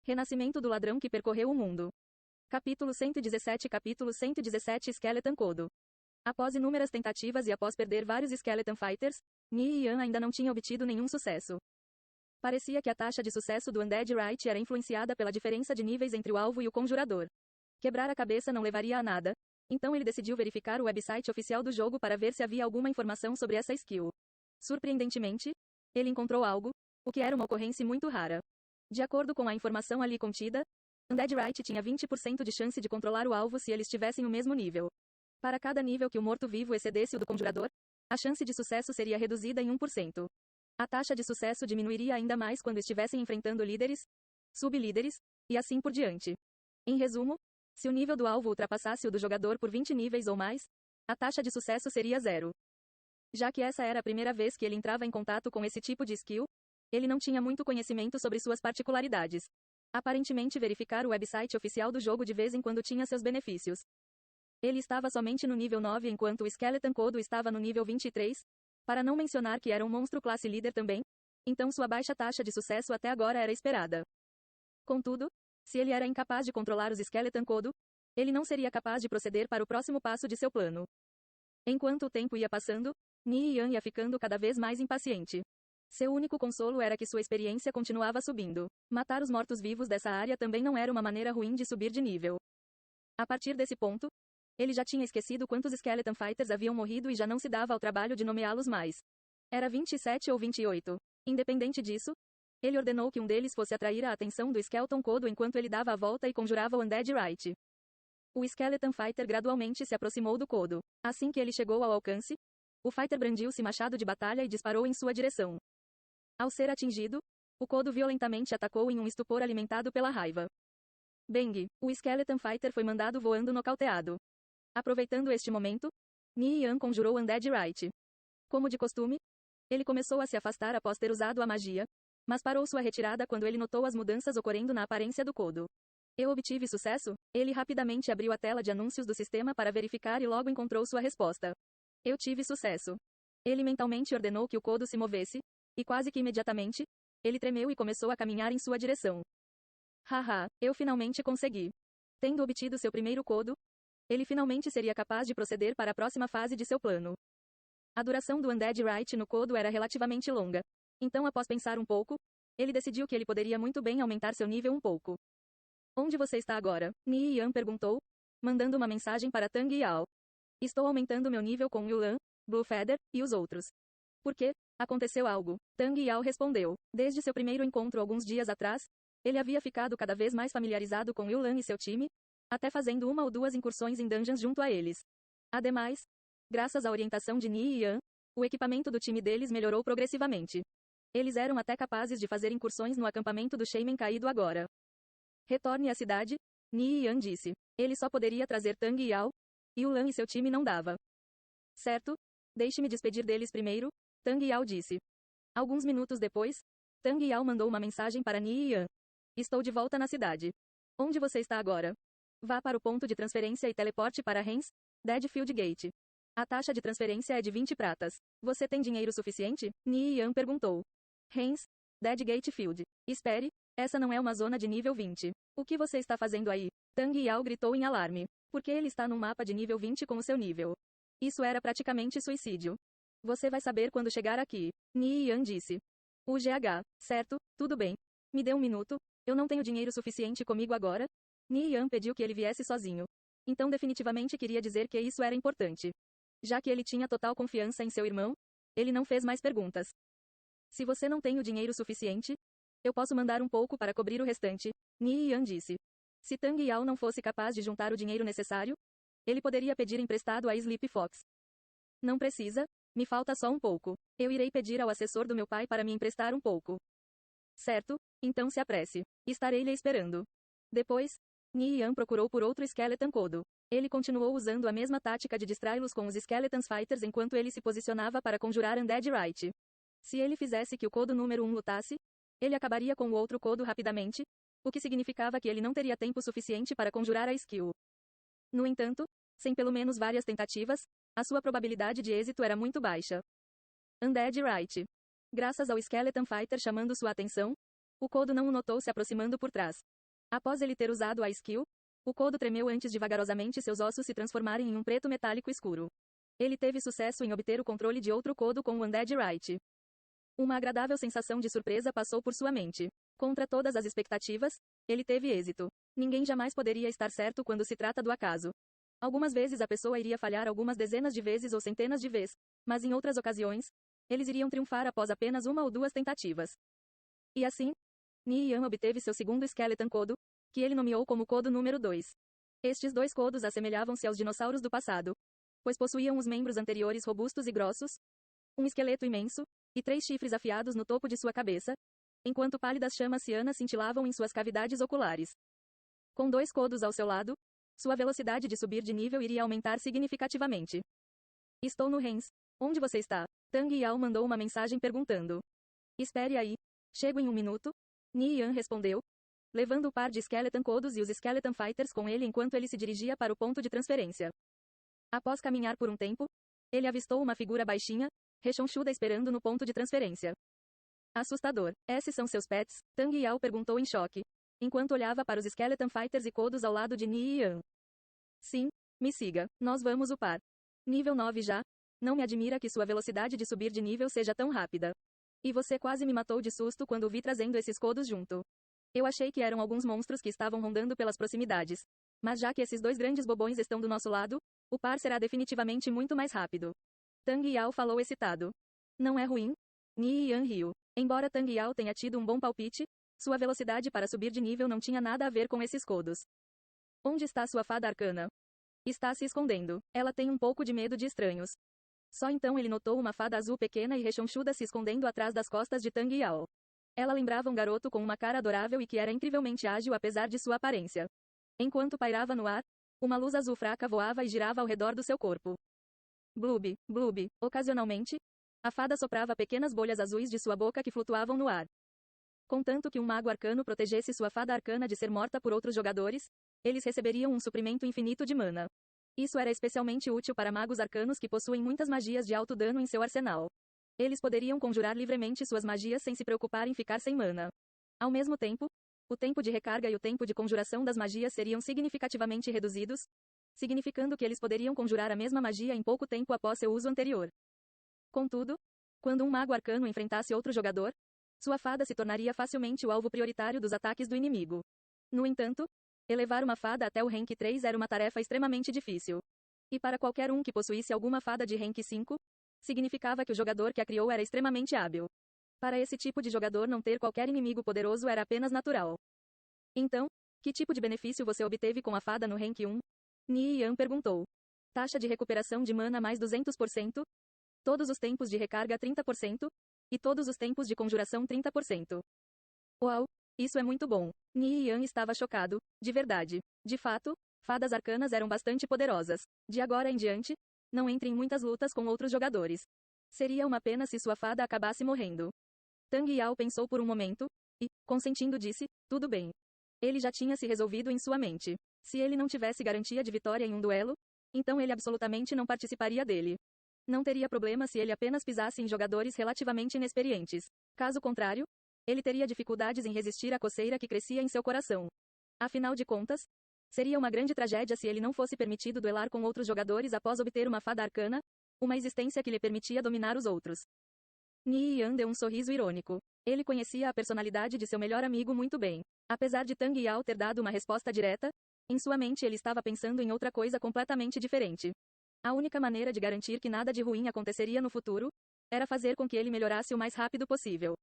Renascimento do ladrão que percorreu o mundo. Capítulo 117 Skeleton Code. Após inúmeras tentativas e após perder vários Skeleton Fighters, Ni e Yan ainda não tinha obtido nenhum sucesso. Parecia que a taxa de sucesso do Undead Right era influenciada pela diferença de níveis entre o alvo e o conjurador. Quebrar a cabeça não levaria a nada, então ele decidiu verificar o website oficial do jogo para ver se havia alguma informação sobre essa skill. Surpreendentemente, ele encontrou algo, o que era uma ocorrência muito rara. De acordo com a informação ali contida, Undead Right tinha 20% de chance de controlar o alvo se eles tivessem o mesmo nível. Para cada nível que o morto-vivo excedesse o do conjurador, a chance de sucesso seria reduzida em 1%. A taxa de sucesso diminuiria ainda mais quando estivessem enfrentando líderes, sub-líderes, e assim por diante. Em resumo, se o nível do alvo ultrapassasse o do jogador por 20 níveis ou mais, a taxa de sucesso seria 0. Já que essa era a primeira vez que ele entrava em contato com esse tipo de skill, ele não tinha muito conhecimento sobre suas particularidades. Aparentemente verificar o website oficial do jogo de vez em quando tinha seus benefícios. Ele estava somente no nível 9 enquanto o Skeleton Code estava no nível 23, para não mencionar que era um monstro classe líder também, então sua baixa taxa de sucesso até agora era esperada. Contudo, se ele era incapaz de controlar os Skeleton Code, ele não seria capaz de proceder para o próximo passo de seu plano. Enquanto o tempo ia passando, Ni e Yan ia ficando cada vez mais impaciente. Seu único consolo era que sua experiência continuava subindo. Matar os mortos-vivos dessa área também não era uma maneira ruim de subir de nível. A partir desse ponto, ele já tinha esquecido quantos Skeleton Fighters haviam morrido e já não se dava ao trabalho de nomeá-los mais. Era 27 ou 28. Independente disso, ele ordenou que um deles fosse atrair a atenção do Skeleton Code enquanto ele dava a volta e conjurava o Undead Right. O Skeleton Fighter gradualmente se aproximou do Code. Assim que ele chegou ao alcance, o Fighter brandiu-se machado de batalha e disparou em sua direção. Ao ser atingido, o Code violentamente atacou em um estupor alimentado pela raiva. Bang! O Skeleton Fighter foi mandado voando nocauteado. Aproveitando este momento, Ni e Yan conjurou Undead Right. Como de costume, ele começou a se afastar após ter usado a magia, mas parou sua retirada quando ele notou as mudanças ocorrendo na aparência do Code. Eu obtive sucesso? Ele rapidamente abriu a tela de anúncios do sistema para verificar e logo encontrou sua resposta. Eu tive sucesso. Ele mentalmente ordenou que o Code se movesse, e quase que imediatamente, ele tremeu e começou a caminhar em sua direção. Haha, eu finalmente consegui. Tendo obtido seu primeiro Code, ele finalmente seria capaz de proceder para a próxima fase de seu plano. A duração do Undead Right no Code era relativamente longa. Então, após pensar um pouco, ele decidiu que ele poderia muito bem aumentar seu nível um pouco. Onde você está agora? Ni e Yan perguntou, mandando uma mensagem para Tang Yao. Estou aumentando meu nível com Yulan, Blue Feather, e os outros. Por quê? Aconteceu algo. Tang Yao respondeu. Desde seu primeiro encontro alguns dias atrás, ele havia ficado cada vez mais familiarizado com Yulan e seu time, até fazendo uma ou duas incursões em dungeons junto a eles. Ademais, graças à orientação de Ni e Yan, o equipamento do time deles melhorou progressivamente. Eles eram até capazes de fazer incursões no acampamento do Shaman caído agora. Retorne à cidade, Ni e Yan disse. Ele só poderia trazer Tang Yao, e Yulan e seu time não dava. Certo? Deixe-me despedir deles primeiro, Tang Yao disse. Alguns minutos depois, Tang Yao mandou uma mensagem para Ni e Yan. Estou de volta na cidade. Onde você está agora? Vá para o ponto de transferência e teleporte para Hens, Deadfield Gate. A taxa de transferência é de 20 pratas. Você tem dinheiro suficiente? Ni e Yan perguntou. Hens, Deadgate Field. Espere, essa não é uma zona de nível 20. O que você está fazendo aí? Tang Yao gritou em alarme. Porque ele está num mapa de nível 20 com o seu nível. Isso era praticamente suicídio. Você vai saber quando chegar aqui. Ni e Yan disse. O GH, certo, tudo bem. Me dê um minuto, eu não tenho dinheiro suficiente comigo agora. Ni e Yan pediu que ele viesse sozinho. Então definitivamente queria dizer que isso era importante. Já que ele tinha total confiança em seu irmão, ele não fez mais perguntas. Se você não tem o dinheiro suficiente, eu posso mandar um pouco para cobrir o restante, Ni e Yan disse. Se Tang Yao não fosse capaz de juntar o dinheiro necessário, ele poderia pedir emprestado a Sleepy Fox. Não precisa, me falta só um pouco. Eu irei pedir ao assessor do meu pai para me emprestar um pouco. Certo, então se apresse. Estarei lhe esperando. Depois, Ni e Yan procurou por outro Skeleton Code. Ele continuou usando a mesma tática de distraí-los com os Skeleton Fighters enquanto ele se posicionava para conjurar Undead Right. Se ele fizesse que o Code número 1 lutasse, ele acabaria com o outro Code rapidamente, o que significava que ele não teria tempo suficiente para conjurar a skill. No entanto, sem pelo menos várias tentativas, a sua probabilidade de êxito era muito baixa. Undead Right. Graças ao Skeleton Fighter chamando sua atenção, o Code não o notou se aproximando por trás. Após ele ter usado a skill, o codo tremeu antes de vagarosamente seus ossos se transformarem em um preto metálico escuro. Ele teve sucesso em obter o controle de outro codo com o Undead Right. Uma agradável sensação de surpresa passou por sua mente. Contra todas as expectativas, ele teve êxito. Ninguém jamais poderia estar certo quando se trata do acaso. Algumas vezes a pessoa iria falhar algumas dezenas de vezes ou centenas de vezes, mas em outras ocasiões, eles iriam triunfar após apenas uma ou duas tentativas. E assim, Ni Yan obteve seu segundo Skeleton Codo, que ele nomeou como Codo número 2. Estes dois codos assemelhavam-se aos dinossauros do passado, pois possuíam os membros anteriores robustos e grossos, um esqueleto imenso, e 3 chifres afiados no topo de sua cabeça, enquanto pálidas chamas cianas cintilavam em suas cavidades oculares. Com 2 codos ao seu lado, sua velocidade de subir de nível iria aumentar significativamente. Estou no Rens. Onde você está? Tang Yao mandou uma mensagem perguntando. Espere aí. Chego em 1 minuto. Ni Yan respondeu, levando o par de Skeleton Codos e os Skeleton Fighters com ele enquanto ele se dirigia para o ponto de transferência. Após caminhar por um tempo, ele avistou uma figura baixinha, rechonchuda esperando no ponto de transferência. Assustador. Esses são seus pets? Tang Yao perguntou em choque, enquanto olhava para os Skeleton Fighters e Codos ao lado de Ni Yan. Sim, me siga. Nós vamos upar. Nível 9 já? Não me admira que sua velocidade de subir de nível seja tão rápida. E você quase me matou de susto quando o vi trazendo esses codos junto. Eu achei que eram alguns monstros que estavam rondando pelas proximidades. Mas já que esses 2 grandes bobões estão do nosso lado, o par será definitivamente muito mais rápido. Tang Yao falou excitado. Não é ruim? Ni Yan riu. Embora Tang Yao tenha tido um bom palpite, sua velocidade para subir de nível não tinha nada a ver com esses codos. Onde está sua fada arcana? Está se escondendo. Ela tem um pouco de medo de estranhos. Só então ele notou uma fada azul pequena e rechonchuda se escondendo atrás das costas de Tang Yao. Ela lembrava um garoto com uma cara adorável e que era incrivelmente ágil apesar de sua aparência. Enquanto pairava no ar, uma luz azul fraca voava e girava ao redor do seu corpo. Blub, blub. Ocasionalmente, a fada soprava pequenas bolhas azuis de sua boca que flutuavam no ar. Contanto que um mago arcano protegesse sua fada arcana de ser morta por outros jogadores, eles receberiam um suprimento infinito de mana. Isso era especialmente útil para magos arcanos que possuem muitas magias de alto dano em seu arsenal. Eles poderiam conjurar livremente suas magias sem se preocupar em ficar sem mana. Ao mesmo tempo, o tempo de recarga e o tempo de conjuração das magias seriam significativamente reduzidos, significando que eles poderiam conjurar a mesma magia em pouco tempo após seu uso anterior. Contudo, quando um mago arcano enfrentasse outro jogador, sua fada se tornaria facilmente o alvo prioritário dos ataques do inimigo. No entanto, elevar uma fada até o rank 3 era uma tarefa extremamente difícil. E para qualquer um que possuísse alguma fada de rank 5, significava que o jogador que a criou era extremamente hábil. Para esse tipo de jogador não ter qualquer inimigo poderoso era apenas natural. Então, que tipo de benefício você obteve com a fada no rank 1? Ni Yan perguntou. Taxa de recuperação de mana mais 200%, todos os tempos de recarga 30%, e todos os tempos de conjuração 30%. Uau! Isso é muito bom. Ni Yan estava chocado, de verdade. De fato, fadas arcanas eram bastante poderosas. De agora em diante, não entre em muitas lutas com outros jogadores. Seria uma pena se sua fada acabasse morrendo. Tang Yao pensou por um momento, e, consentindo disse, tudo bem. Ele já tinha se resolvido em sua mente. Se ele não tivesse garantia de vitória em um duelo, então ele absolutamente não participaria dele. Não teria problema se ele apenas pisasse em jogadores relativamente inexperientes. Caso contrário, ele teria dificuldades em resistir à coceira que crescia em seu coração. Afinal de contas, seria uma grande tragédia se ele não fosse permitido duelar com outros jogadores após obter uma fada arcana, uma existência que lhe permitia dominar os outros. Ni Yan deu um sorriso irônico. Ele conhecia a personalidade de seu melhor amigo muito bem. Apesar de Tang Yao ter dado uma resposta direta, em sua mente ele estava pensando em outra coisa completamente diferente. A única maneira de garantir que nada de ruim aconteceria no futuro, era fazer com que ele melhorasse o mais rápido possível.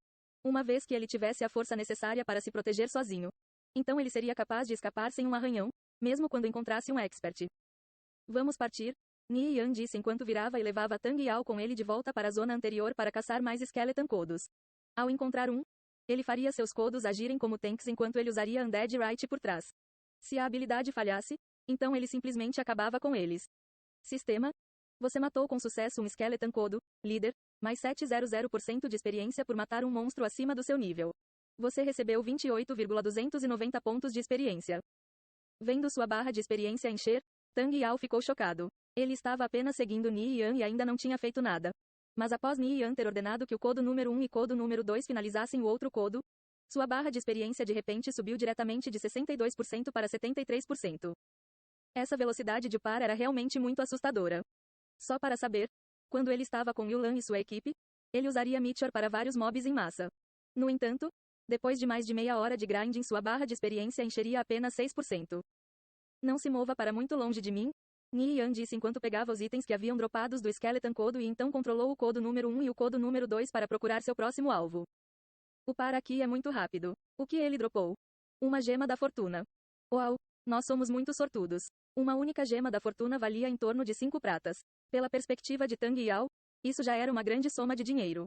Uma vez que ele tivesse a força necessária para se proteger sozinho. Então ele seria capaz de escapar sem um arranhão, mesmo quando encontrasse um expert. Vamos partir? Ni Yan disse enquanto virava e levava Tang Yao com ele de volta para a zona anterior para caçar mais Skeleton Codos. Ao encontrar um, ele faria seus codos agirem como tanks enquanto ele usaria Undead Right por trás. Se a habilidade falhasse, então ele simplesmente acabava com eles. Sistema: você matou com sucesso um Skeleton Codo, líder, mais 700% de experiência por matar um monstro acima do seu nível. Você recebeu 28,290 pontos de experiência. Vendo sua barra de experiência encher, Tang Yao ficou chocado. Ele estava apenas seguindo Ni Yan e ainda não tinha feito nada. Mas após Ni Yan ter ordenado que o codo número 1 e codo número 2 finalizassem o outro codo, Sua barra de experiência de repente subiu diretamente de 62% para 73%. Essa velocidade de par era realmente muito assustadora. Só para saber, quando ele estava com Yulan e sua equipe, ele usaria Meteor para vários mobs em massa. No entanto, depois de mais de meia hora de grinding, sua barra de experiência encheria apenas 6%. Não se mova para muito longe de mim, Ni Yan disse enquanto pegava os itens que haviam dropados do Skeleton Code e então controlou o Code número 1 e o Code número 2 para procurar seu próximo alvo. O par aqui é muito rápido. O que ele dropou? Uma gema da fortuna. Uau! Nós somos muito sortudos. Uma única gema da fortuna valia em torno de 5 pratas. Pela perspectiva de Tang Yao, isso já era uma grande soma de dinheiro.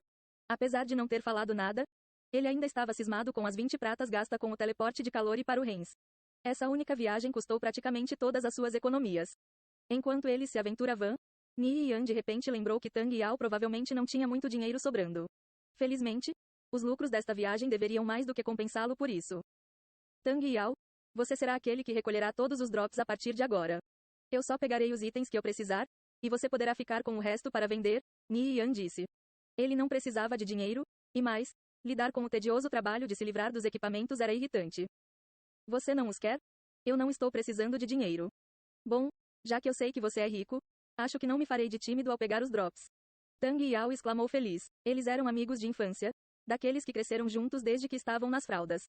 Apesar de não ter falado nada, ele ainda estava cismado com as 20 pratas gastas com o teleporte de calor e para o Rens. Essa única viagem custou praticamente todas as suas economias. Enquanto ele se aventuravam, Ni Yan de repente lembrou que Tang Yao provavelmente não tinha muito dinheiro sobrando. Felizmente, os lucros desta viagem deveriam mais do que compensá-lo por isso. Tang Yao, você será aquele que recolherá todos os drops a partir de agora. Eu só pegarei os itens que eu precisar, e você poderá ficar com o resto para vender, Ni Yan disse. Ele não precisava de dinheiro, e mais, lidar com o tedioso trabalho de se livrar dos equipamentos era irritante. Você não os quer? Eu não estou precisando de dinheiro. Bom, já que eu sei que você é rico, acho que não me farei de tímido ao pegar os drops. Tang Yao exclamou feliz. Eles eram amigos de infância, daqueles que cresceram juntos desde que estavam nas fraldas.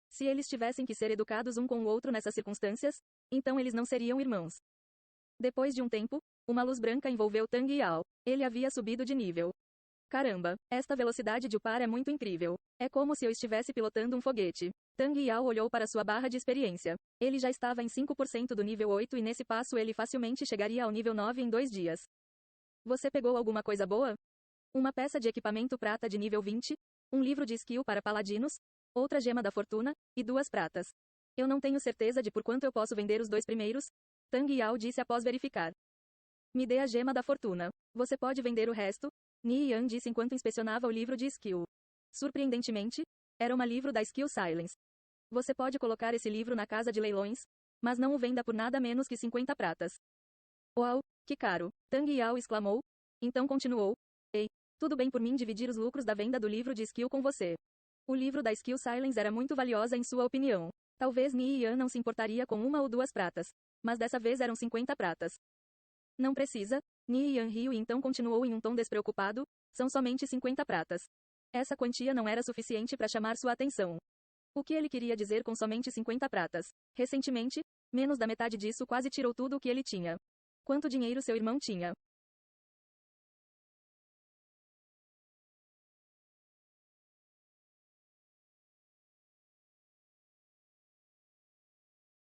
Se eles tivessem que ser educados um com o outro nessas circunstâncias, então eles não seriam irmãos. Depois de um tempo, uma luz branca envolveu Tang Yao. Ele havia subido de nível. Caramba, esta velocidade de upar é muito incrível. É como se eu estivesse pilotando um foguete. Tang Yao olhou para sua barra de experiência. Ele já estava em 5% do nível 8 e nesse passo ele facilmente chegaria ao nível 9 em 2 dias. Você pegou alguma coisa boa? Uma peça de equipamento prata de nível 20, um livro de skill para paladinos, outra gema da fortuna, e 2 pratas. Eu não tenho certeza de por quanto eu posso vender os 2 primeiros, Tang Yao disse após verificar. Me dê a gema da fortuna. Você pode vender o resto, Ni Yan disse enquanto inspecionava o livro de skill. Surpreendentemente, era um livro da Skill Silence. Você pode colocar esse livro na casa de leilões, mas não o venda por nada menos que 50 pratas. Uau, que caro! Tang Yao exclamou. Então continuou. Ei, tudo bem por mim dividir os lucros da venda do livro de skill com você. O livro da Skill Silence era muito valiosa em sua opinião. Talvez Ni Yan não se importaria com 1 ou 2 pratas, mas dessa vez eram 50 pratas. Não precisa, Ni Yan riu e então continuou em um tom despreocupado, são somente 50 pratas. Essa quantia não era suficiente para chamar sua atenção. O que ele queria dizer com somente 50 pratas? Recentemente, menos da metade disso quase tirou tudo o que ele tinha. Quanto dinheiro seu irmão tinha?